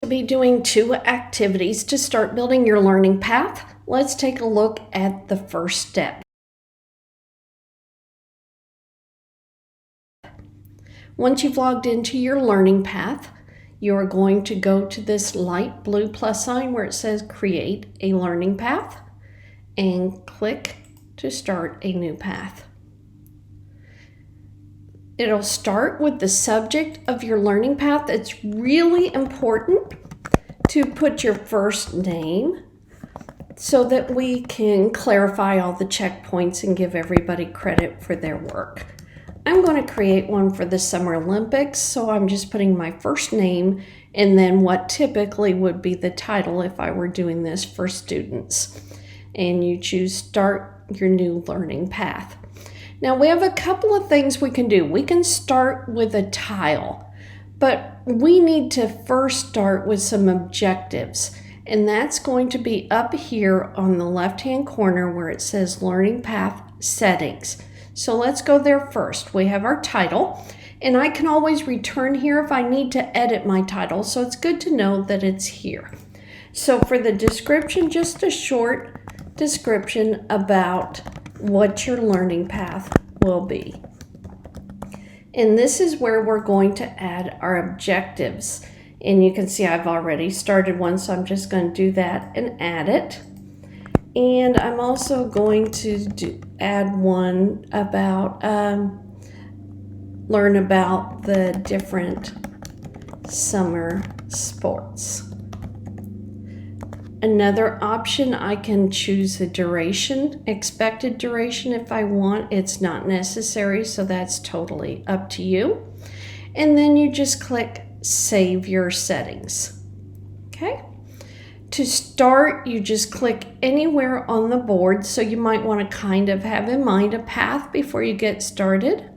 Be doing 2 activities to start building your learning path. Let's take a look at the first step. Once you've logged into your learning path, you're going to go to this light blue plus sign where it says create a learning path and click to start a new path. It'll start with the subject of your learning path. It's really important to put your first name so that we can clarify all the checkpoints and give everybody credit for their work. I'm going to create one for the Summer Olympics, so I'm just putting my first name and then what typically would be the title if I were doing this for students. And you choose start your new learning path. Now we have a couple of things we can do. We can start with a tile, but we need to first start with some objectives. And that's going to be up here on the left-hand corner where it says Learning Path Settings. So let's go there first. We have our title, and I can always return here if I need to edit my title, so it's good to know that it's here. So for the description, just a short description about what your learning path will be. And this is where we're going to add our objectives. And you can see I've already started one, so I'm just going to do that and add it. And I'm also going to add one about, learn about the different summer sports. Another option, I can choose the duration, expected duration if I want. It's not necessary, so that's totally up to you. And then you just click Save Your Settings. Okay? To start, you just click anywhere on the board, so you might want to kind of have in mind a path before you get started.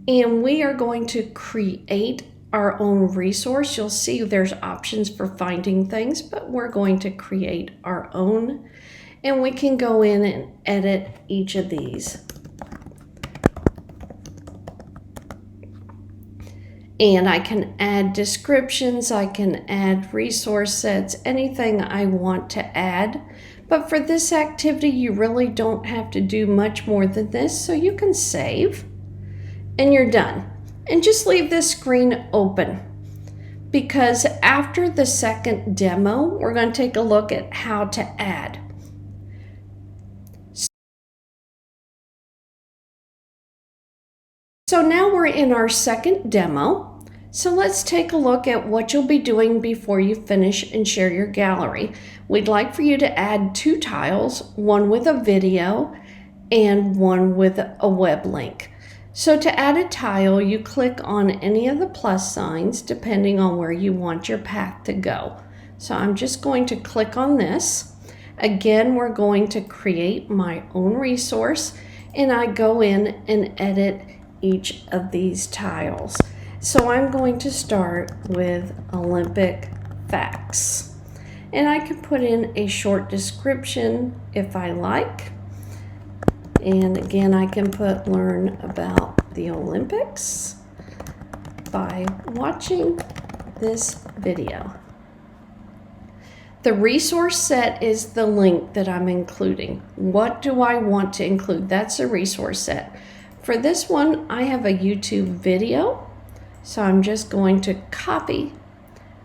And we are going to create our own resource. You'll see there's options for finding things, but we're going to create our own, and we can go in and edit each of these. And I can add descriptions, I can add resource sets, anything I want to add. But for this activity, you really don't have to do much more than this, so you can save and you're done. And just leave this screen open, because after the second demo, we're going to take a look at how to add. So now we're in our second demo. So let's take a look at what you'll be doing before you finish and share your gallery. We'd like for you to add 2 tiles, one with a video and one with a web link. So to add a tile, you click on any of the plus signs depending on where you want your path to go. So I'm just going to click on this. Again, we're going to create my own resource, and I go in and edit each of these tiles. So I'm going to start with Olympic facts. And I can put in a short description if I like. And again, I can put learn about the Olympics by watching this video. The resource set is the link that I'm including. What do I want to include? That's a resource set. For this one, I have a YouTube video, so I'm just going to copy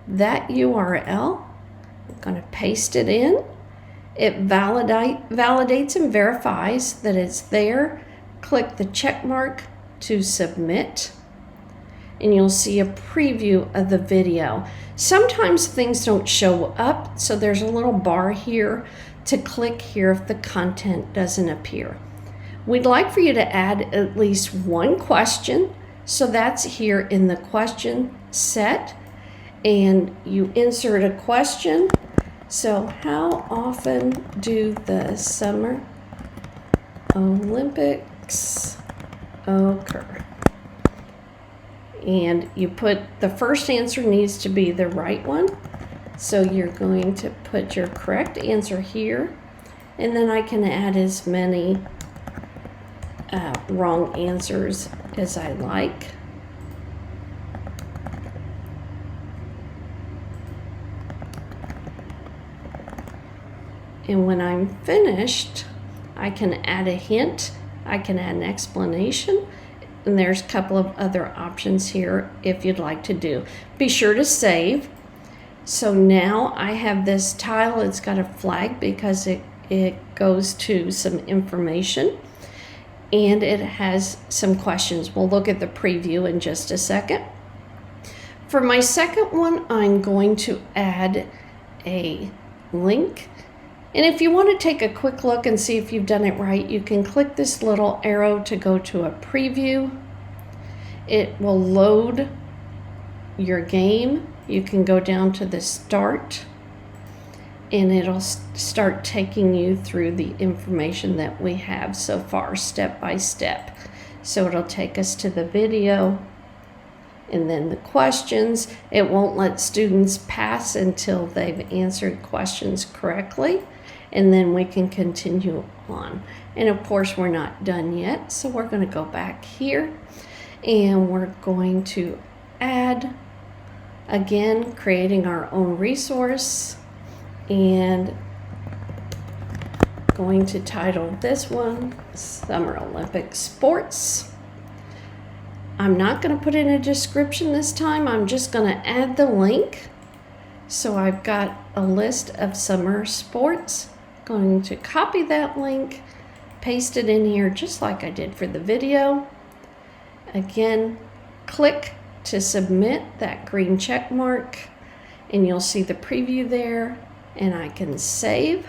that URL. I'm going to paste it in. It validates and verifies that it's there. Click the check mark to submit, and you'll see a preview of the video. Sometimes things don't show up, so there's a little bar here to click here if the content doesn't appear. We'd like for you to add at least one question, so that's here in the question set, and you insert a question. So how often do the Summer Olympics occur? And you put the first answer needs to be the right one. So you're going to put your correct answer here, and then I can add as many wrong answers as I like. And when I'm finished, I can add a hint, I can add an explanation, and there's a couple of other options here if you'd like to do. Be sure to save. So now I have this tile, it's got a flag because it goes to some information, and it has some questions. We'll look at the preview in just a second. For my second one, I'm going to add a link. And if you want to take a quick look and see if you've done it right, you can click this little arrow to go to a preview. It will load your game. You can go down to the start, and it'll start taking you through the information that we have so far, step by step. So it'll take us to the video and then the questions. It won't let students pass until they've answered questions correctly, and then we can continue on. And of course, we're not done yet, so we're going to go back here, and we're going to add, again, creating our own resource, and going to title this one Summer Olympic Sports. I'm not going to put in a description this time. I'm just going to add the link. So I've got a list of summer sports. Going to copy that link, paste it in here just like I did for the video. Again, click to submit, that green check mark, and you'll see the preview there, and I can save.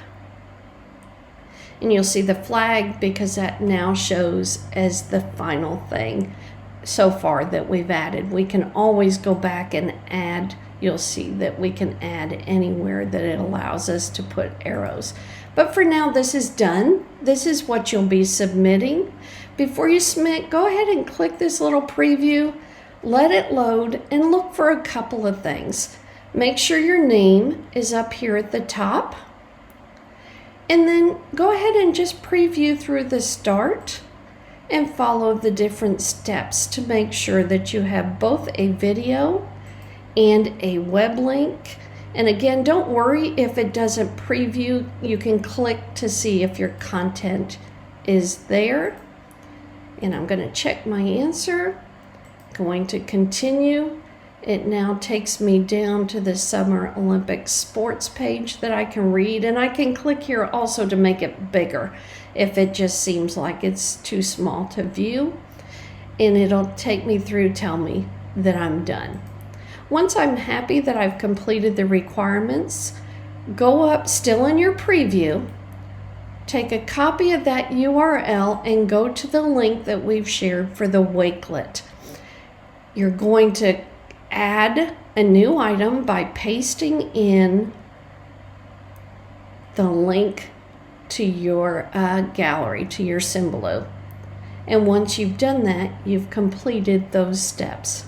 And you'll see the flag because that now shows as the final thing so far that we've added. We can always go back and add. You'll see that we can add anywhere that it allows us to put arrows. But for now, this is done. This is what you'll be submitting. Before you submit, go ahead and click this little preview, let it load, and look for a couple of things. Make sure your name is up here at the top. And then go ahead and just preview through the start and follow the different steps to make sure that you have both a video and a web link. And again, don't worry if it doesn't preview. You can click to see if your content is there. And I'm going to check my answer. Going to continue. It now takes me down to the Summer Olympic Sports page that I can read, and I can click here also to make it bigger if it just seems like it's too small to view, and it'll take me through, tell me that I'm done. Once I'm happy that I've completed the requirements, go up still in your preview, take a copy of that URL and go to the link that we've shared for the Wakelet. You're going to add a new item by pasting in the link to your gallery, to your Symbaloo. And once you've done that, you've completed those steps.